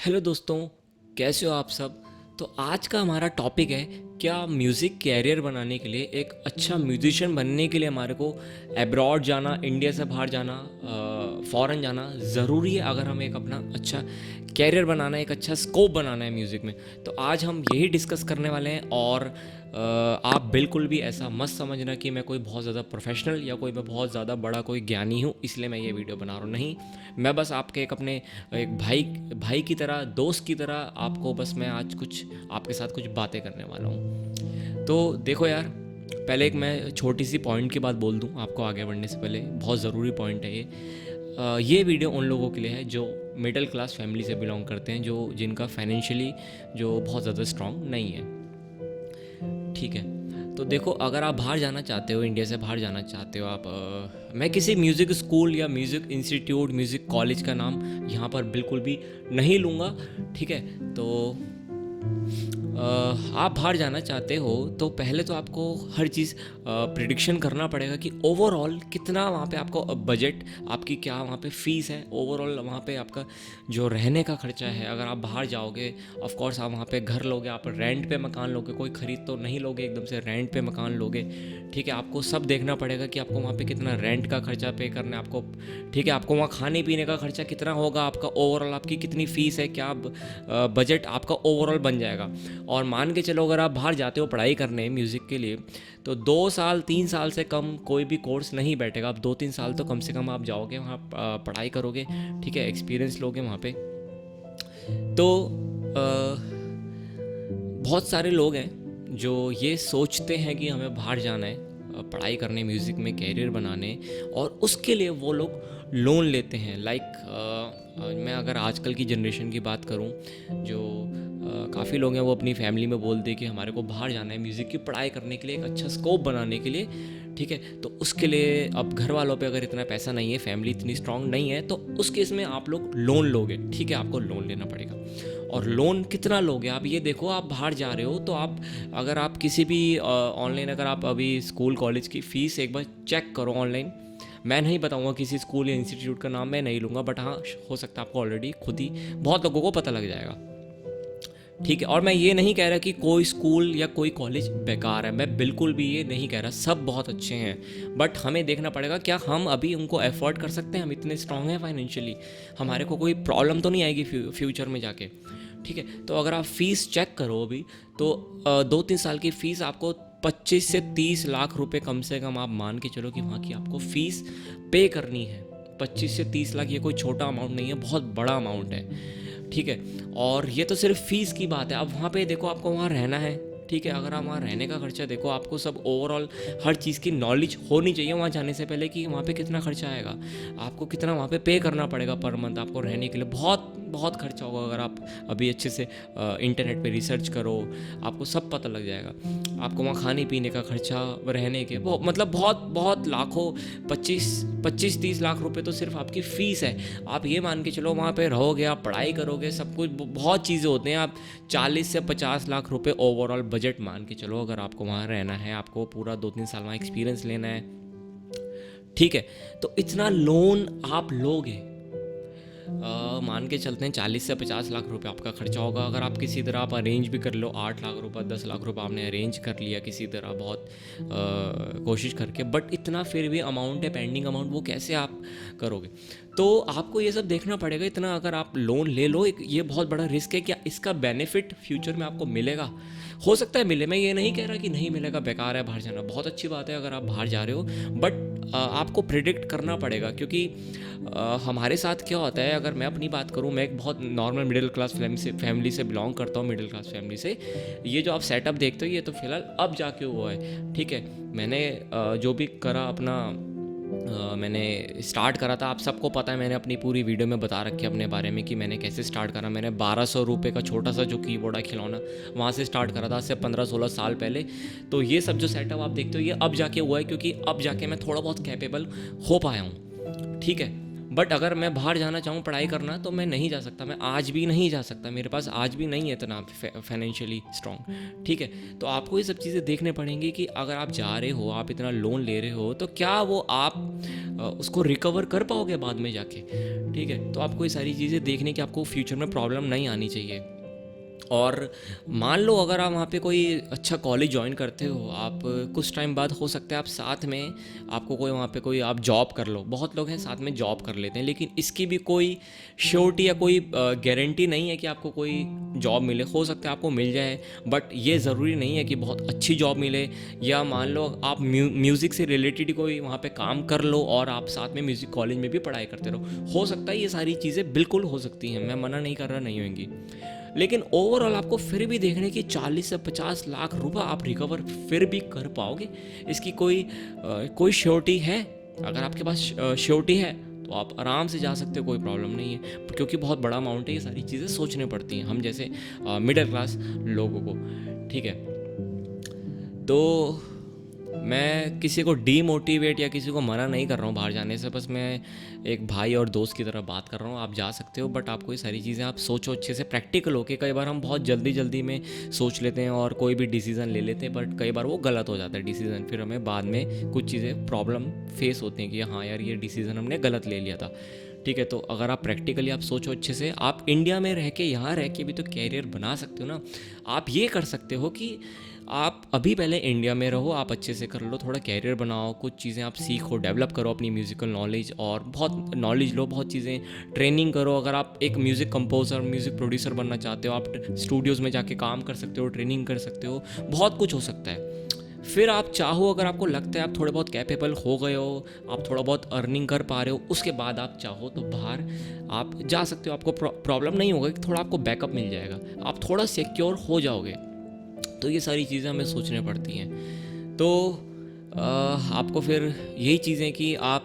Hello दोस्तों, कैसे हो आप सब। तो आज का हमारा टॉपिक है, क्या म्यूज़िक कैरियर बनाने के लिए, एक अच्छा म्यूजिशियन बनने के लिए हमारे को अब्रॉड जाना, इंडिया से बाहर जाना, फ़ॉरेन जाना ज़रूरी है अगर हमें एक अपना अच्छा कैरियर बनाना है, एक अच्छा स्कोप बनाना है म्यूज़िक में। तो आज हम यही डिस्कस करने वाले हैं। और आप बिल्कुल भी ऐसा मत समझना कि मैं कोई बहुत ज़्यादा प्रोफेशनल या कोई मैं बहुत ज़्यादा बड़ा कोई ज्ञानी हूँ इसलिए मैं ये वीडियो बना रहा हूँ। नहीं, मैं बस आपके एक अपने एक भाई भाई की तरह, दोस्त की तरह आपको बस मैं आज कुछ आपके साथ कुछ बातें करने वाला हूँ। तो देखो यार, पहले एक मैं छोटी सी पॉइंट की बात बोल दूँ आपको आगे बढ़ने से पहले। बहुत ज़रूरी पॉइंट है ये। ये वीडियो उन लोगों के लिए है जो मिडिल क्लास फैमिली से बिलोंग करते हैं, जो जिनका फाइनेंशियली जो बहुत ज़्यादा स्ट्रांग नहीं है। ठीक है, तो देखो, अगर आप बाहर जाना चाहते हो, इंडिया से बाहर जाना चाहते हो आप, मैं किसी म्यूज़िक स्कूल या म्यूज़िक इंस्टीट्यूट, म्यूज़िक कॉलेज का नाम यहाँ पर बिल्कुल भी नहीं लूँगा। ठीक है, तो आप बाहर जाना चाहते हो तो पहले तो आपको हर चीज़ प्रिडिक्शन करना पड़ेगा कि ओवरऑल कितना वहाँ पे आपको बजट, आपकी क्या वहाँ पे फ़ीस है, ओवरऑल वहाँ पे आपका जो रहने का खर्चा है। अगर आप बाहर जाओगे, ऑफ कोर्स आप वहाँ पे घर लोगे, आप रेंट पे मकान लोगे, कोई ख़रीद तो नहीं लोगे एकदम से, रेंट पे मकान लोगे। ठीक है, आपको सब देखना पड़ेगा कि आपको वहाँ पे कितना रेंट का खर्चा पे करना है आपको। ठीक है, आपको वहाँ खाने पीने का खर्चा कितना होगा, आपका ओवरऑल आपकी कितनी फ़ीस है, क्या बजट आपका ओवरऑल बन जाएगा। और मान के चलो, अगर आप बाहर जाते हो पढ़ाई करने म्यूज़िक के लिए, तो 2 साल 3 साल से कम कोई भी कोर्स नहीं बैठेगा। आप 2-3 साल तो कम से कम आप जाओगे वहाँ, पढ़ाई करोगे। ठीक है, एक्सपीरियंस लोगे वहाँ पे। तो बहुत सारे लोग हैं जो ये सोचते हैं कि हमें बाहर जाना है पढ़ाई करने, म्यूज़िक में कैरियर बनाने, और उसके लिए वो लोग लोन लेते हैं। मैं अगर आजकल की जनरेशन की बात करूं, जो काफ़ी लोग हैं वो अपनी फैमिली में बोलते हैं कि हमारे को बाहर जाना है म्यूज़िक की पढ़ाई करने के लिए, एक अच्छा स्कोप बनाने के लिए। ठीक है, तो उसके लिए अब घर वालों पे अगर इतना पैसा नहीं है, फैमिली इतनी स्ट्रांग नहीं है, तो उस केस में आप लोग लोन लोगे। ठीक है, आपको लोन लेना पड़ेगा। और लोन कितना लोगे आप ये देखो। आप बाहर जा रहे हो तो आप, अगर आप किसी भी ऑनलाइन, अगर आप अभी स्कूल कॉलेज की फ़ीस एक बार चेक करो ऑनलाइन। मैं नहीं बताऊंगा किसी स्कूल या इंस्टीट्यूट का नाम, मैं नहीं लूँगा, बट हाँ, हो सकता है आपको ऑलरेडी खुद ही बहुत लोगों को पता लग जाएगा। ठीक है, और मैं ये नहीं कह रहा कि कोई स्कूल या कोई कॉलेज बेकार है, मैं बिल्कुल भी ये नहीं कह रहा, सब बहुत अच्छे हैं। बट हमें देखना पड़ेगा क्या हम अभी उनको एफोर्ड कर सकते हैं, हम इतने स्ट्रांग हैं फाइनेंशियली, हमारे को कोई प्रॉब्लम तो नहीं आएगी फ्यूचर में जाके। ठीक है, तो अगर आप फ़ीस चेक करो अभी, तो 2-3 साल की फ़ीस आपको 25 से 30 लाख रुपए कम से कम आप मान के चलो कि वहाँ की आपको फ़ीस पे करनी है। 25 से 30 लाख ये कोई छोटा अमाउंट नहीं है, बहुत बड़ा अमाउंट है। ठीक है, और ये तो सिर्फ फ़ीस की बात है। अब वहाँ पे देखो, आपको वहाँ रहना है। ठीक है, अगर आप वहाँ रहने का खर्चा देखो, आपको सब ओवरऑल हर चीज़ की नॉलेज होनी चाहिए वहाँ जाने से पहले कि वहाँ पे कितना खर्चा आएगा, आपको कितना वहाँ पे पे करना पड़ेगा पर मंथ आपको रहने के लिए। बहुत बहुत खर्चा होगा। अगर आप अभी अच्छे से इंटरनेट पे रिसर्च करो, आपको सब पता लग जाएगा। आपको वहाँ खाने पीने का खर्चा, रहने के, वो मतलब बहुत बहुत लाखों, 25-30 लाख रुपए तो सिर्फ आपकी फ़ीस है। आप ये मान के चलो, वहाँ पे रहोगे, आप पढ़ाई करोगे, सब कुछ बहुत चीज़ें होते हैं। आप 40 से 50 लाख रुपए ओवरऑल बजट मान के चलो, अगर आपको वहाँ रहना है, आपको पूरा 2-3 साल वहाँ एक्सपीरियंस लेना है। ठीक है, तो इतना लोन आप लोगे, मान के चलते हैं 40 से 50 लाख रुपए आपका खर्चा होगा। अगर आप किसी तरह आप अरेंज भी कर लो, 8 लाख रुपए 10 लाख रुपए आपने अरेंज कर लिया किसी तरह, बहुत कोशिश करके, बट इतना फिर भी अमाउंट है, पेंडिंग अमाउंट, वो कैसे आप करोगे। तो आपको ये सब देखना पड़ेगा। इतना अगर आप लोन ले लो, एक ये बहुत बड़ा रिस्क है। क्या इसका बेनिफिट फ्यूचर में आपको मिलेगा? हो सकता है मिले, मैं ये नहीं कह रहा कि नहीं मिलेगा, बेकार है बाहर जाना, बहुत अच्छी बात है अगर आप बाहर जा रहे हो, बट आपको प्रिडिक्ट करना पड़ेगा। क्योंकि हमारे साथ क्या होता है, अगर मैं अपनी बात करूं, मैं एक बहुत नॉर्मल मिडिल क्लास फैमिली से बिलोंग करता हूं, मिडिल क्लास फैमिली से। ये जो आप सेटअप देखते हो, ये तो फिलहाल अब जाके हुआ है। ठीक है, मैंने जो भी करा अपना, मैंने स्टार्ट करा था, आप सबको पता है, मैंने अपनी पूरी वीडियो में बता रखी है अपने बारे में कि मैंने कैसे स्टार्ट करा। मैंने 1200 रुपये का छोटा सा जो कीबोर्ड है खिलौना, वहाँ से स्टार्ट करा था, आज से 15-16 साल पहले। तो ये सब जो सेटअप आप देखते हो, ये अब जाके हुआ है, क्योंकि अब जाके मैं थोड़ा बहुत कैपेबल हो पाया हूँ। ठीक है, बट अगर मैं बाहर जाना चाहूँ पढ़ाई करना तो मैं नहीं जा सकता, मैं आज भी नहीं जा सकता, मेरे पास आज भी नहीं है इतना फाइनेंशियली स्ट्रॉन्ग। ठीक है, तो आपको ये सब चीज़ें देखने पड़ेंगी कि अगर आप जा रहे हो, आप इतना लोन ले रहे हो, तो क्या वो आप उसको रिकवर कर पाओगे बाद में जाके। ठीक है, तो आपको ये सारी चीज़ें देखने की, आपको फ्यूचर में प्रॉब्लम नहीं आनी चाहिए। और मान लो अगर आप वहाँ पे कोई अच्छा कॉलेज ज्वाइन करते हो, आप कुछ टाइम बाद हो सकता है आप साथ में आपको कोई वहाँ पे कोई आप जॉब कर लो, बहुत लोग हैं साथ में जॉब कर लेते हैं, लेकिन इसकी भी कोई श्योरिटी या कोई गारंटी नहीं है कि आपको कोई जॉब मिले। हो सकता है आपको मिल जाए, बट ये ज़रूरी नहीं है कि बहुत अच्छी जॉब मिले। या मान लो आप म्यूज़िक से रिलेटेड कोई वहाँ पे काम कर लो और आप साथ में म्यूज़िक कॉलेज में भी पढ़ाई करते रहो, हो सकता है ये सारी चीज़ें बिल्कुल हो सकती हैं, मैं मना नहीं कर रहा नहीं होंगी। लेकिन ओवरऑल आपको फिर भी देखने की 40 से 50 लाख रुपए आप रिकवर फिर भी कर पाओगे, इसकी कोई श्योरिटी है। अगर आपके पास श्योरिटी है तो आप आराम से जा सकते हो, कोई प्रॉब्लम नहीं है, क्योंकि बहुत बड़ा अमाउंट है, ये सारी चीज़ें सोचनी पड़ती हैं हम जैसे मिडिल क्लास लोगों को। ठीक है, तो मैं किसी को डीमोटिवेट या किसी को मना नहीं कर रहा हूँ बाहर जाने से, बस मैं एक भाई और दोस्त की तरह बात कर रहा हूँ। आप जा सकते हो, बट आपको ये सारी चीज़ें आप सोचो अच्छे से, प्रैक्टिकल हो के। कई बार हम बहुत जल्दी में सोच लेते हैं और कोई भी डिसीज़न ले लेते हैं, बट कई बार वो गलत हो जाता है डिसीज़न, फिर हमें बाद में कुछ चीज़ें प्रॉब्लम फेस होती हैं कि हाँ यार ये डिसीज़न हमने गलत ले लिया था। ठीक है, तो अगर आप प्रैक्टिकली आप सोचो अच्छे से, आप इंडिया में रह के, यहाँ रह के भी तो कैरियर बना सकते हो ना। आप ये कर सकते हो कि आप अभी पहले इंडिया में रहो, आप अच्छे से कर लो, थोड़ा कैरियर बनाओ, कुछ चीज़ें आप सीखो, डेवलप करो अपनी म्यूज़िकल नॉलेज, और बहुत नॉलेज लो, बहुत चीज़ें ट्रेनिंग करो। अगर आप एक म्यूज़िक कंपोजर, म्यूज़िक प्रोड्यूसर बनना चाहते हो, आप स्टूडियोज़ में जाके काम कर सकते हो, ट्रेनिंग कर सकते हो, बहुत कुछ हो सकता है। फिर आप चाहो, अगर आपको लगता है आप थोड़े बहुत कैपेबल हो गए हो, आप थोड़ा बहुत अर्निंग कर पा रहे हो, उसके बाद आप चाहो तो बाहर आप जा सकते हो। आपको प्रॉब्लम नहीं होगा कि थोड़ा आपको बैकअप मिल जाएगा, आप थोड़ा सिक्योर हो जाओगे। तो ये सारी चीज़ें हमें सोचने पड़ती हैं। तो आपको फिर यही चीज़ें कि आप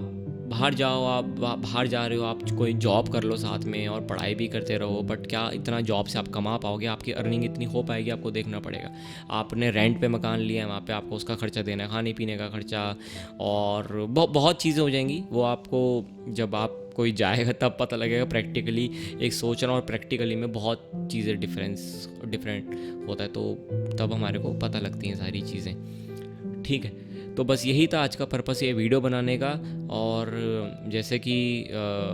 बाहर जाओ, आप बाहर जा रहे हो, आप कोई जॉब कर लो साथ में और पढ़ाई भी करते रहो, बट क्या इतना जॉब से आप कमा पाओगे, आपकी अर्निंग इतनी हो पाएगी, आपको देखना पड़ेगा। आपने रेंट पे मकान लिया है, वहाँ पे आपको उसका खर्चा देना है, खाने पीने का खर्चा, और बहुत चीज़ें हो जाएंगी। वो आपको जब आप कोई जाएगा तब पता लगेगा प्रैक्टिकली, एक सोचना और प्रैक्टिकली में बहुत चीज़ें डिफरेंट होता है, तो तब हमारे को पता लगती हैं सारी चीज़ें। ठीक है, तो बस यही था आज का पर्पस ये वीडियो बनाने का। और जैसे कि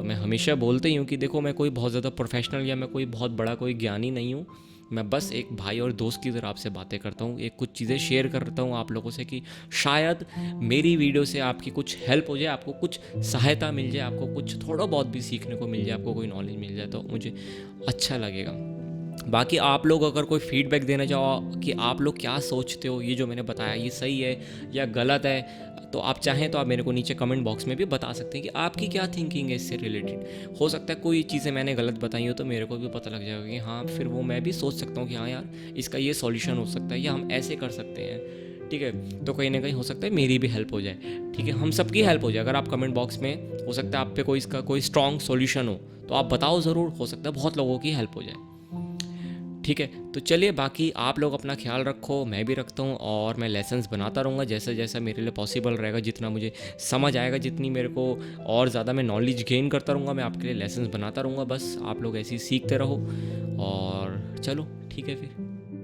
मैं हमेशा बोलते ही हूँ कि देखो, मैं कोई बहुत ज़्यादा प्रोफेशनल या मैं कोई बहुत बड़ा कोई ज्ञानी नहीं हूँ, मैं बस एक भाई और दोस्त की तरह आपसे बातें करता हूँ, एक कुछ चीज़ें शेयर करता हूँ आप लोगों से कि शायद मेरी वीडियो से आपकी कुछ हेल्प हो जाए, आपको कुछ सहायता मिल जाए, आपको कुछ थोड़ा बहुत भी सीखने को मिल जाए, आपको कोई नॉलेज मिल जाए, तो मुझे अच्छा लगेगा। बाकी आप लोग अगर कोई फीडबैक देना चाहो कि आप लोग क्या सोचते हो, ये जो मैंने बताया ये सही है या गलत है, तो आप चाहें तो आप मेरे को नीचे कमेंट बॉक्स में भी बता सकते हैं कि आपकी क्या थिंकिंग है इससे रिलेटेड। हो सकता है कोई चीज़ें मैंने गलत बताई हो तो मेरे को भी पता लग जाएगा कि हाँ, फिर वो मैं भी सोच सकता हूँ कि हाँ यार, इसका ये सॉल्यूशन हो सकता है या हम ऐसे कर सकते हैं। ठीक है, तो कहीं ना कहीं हो सकता है मेरी भी हेल्प हो जाए। ठीक है, हम सबकी हेल्प हो जाए। अगर आप कमेंट बॉक्स में, हो सकता है आप पे कोई इसका कोई स्ट्रॉन्ग सॉल्यूशन हो तो आप बताओ ज़रूर, हो सकता है बहुत लोगों की हेल्प हो जाए। ठीक है, तो चलिए, बाकी आप लोग अपना ख्याल रखो, मैं भी रखता हूँ, और मैं लेसन्स बनाता रहूँगा जैसे जैसा मेरे लिए पॉसिबल रहेगा, जितना मुझे समझ आएगा, जितनी मेरे को और ज़्यादा मैं नॉलेज गेन करता रहूँगा, मैं आपके लिए लेसन्स बनाता रहूँगा। बस आप लोग ऐसे ही सीखते रहो, और चलो ठीक है फिर।